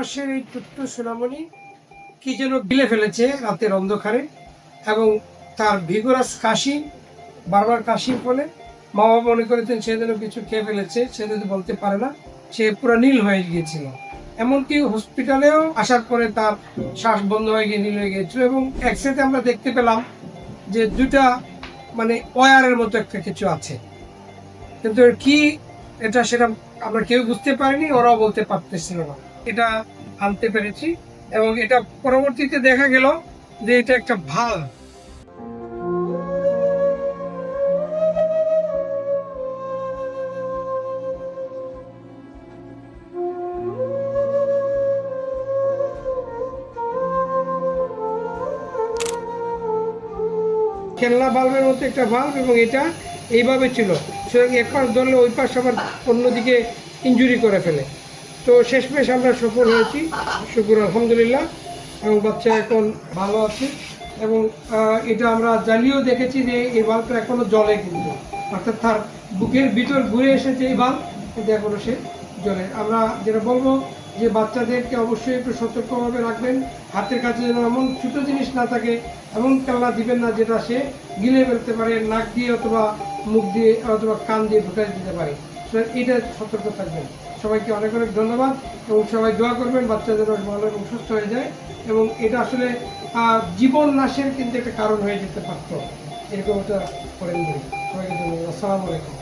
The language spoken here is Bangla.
মাসের এই ছোট্ট সোনামণি কি যেন গিলে ফেলেছে রাতের অন্ধকারে, এবং তার ভিগোরাস কাশি, বারবার কাশির ফলে মা বাবা মনে করেছেন সে যেন কিছু খেয়ে ফেলেছে, সে যদি বলতে পারে না, সে পুরো নীল হয়ে গিয়েছিল। এমনকি হসপিটালেও আসার পরে তার শ্বাস বন্ধ হয়ে গিয়ে নীল হয়ে গিয়েছিল, এবং একসাথে আমরা দেখতে পেলাম যে দুটা মানে ওয়ারের মতো একটা কিছু আছে, কিন্তু কি এটা সেটা আমরা কেউ বুঝতে পারিনি, ওরাও বলতে পারতেছিল না। এটা আনতে পেরেছি, এবং এটা পরবর্তীতে দেখা গেল যে এটা একটা ভাল্ব। খেলনা বাল্বের মতো একটা ভাল্ব, এবং এটা এইভাবে ছিল, সুতরাং এক পাশ ধরলে ওই পাশ আবার অন্যদিকে ইনজুরি করে ফেলে। তো শেষমেশ আমরা সফল হয়েছি, শুকুর আলহামদুলিল্লাহ, এবং বাচ্চা এখন ভালো আছে। এবং এটা আমরা জ্বালিয়েও দেখেছি যে এই বাল্বটা এখনো জ্বলে, কিন্তু অর্থাৎ তার বুকের ভিতর ঘুরে এসেছে এই বাল্ব, কিন্তু এখনো সে জ্বলে। আমরা যেটা বলবো যে বাচ্চাদেরকে অবশ্যই একটু সতর্কভাবে রাখবেন, হাতের কাছে যেন এমন ছোটো জিনিস না থাকে, এমন খেলনা দিবেন না যেটা সে গিলে ফেলতে পারে, নাক দিয়ে অথবা মুখ দিয়ে অথবা কান দিয়ে ঢুকাই দিতে পারে। এটা সতর্ক থাকবেন। সবাইকে অনেক অনেক ধন্যবাদ, এবং সবাই দোয়া করবেন বাচ্চা যেন ভালো এবং সুস্থ হয়ে যায়। এবং এটা আসলে জীবন নাশের কিন্তু একটা কারণ হয়ে যেতে পারত, এরকম একটা করেন। সবাইকে ধন্যবাদ। আসসালামু আলাইকুম।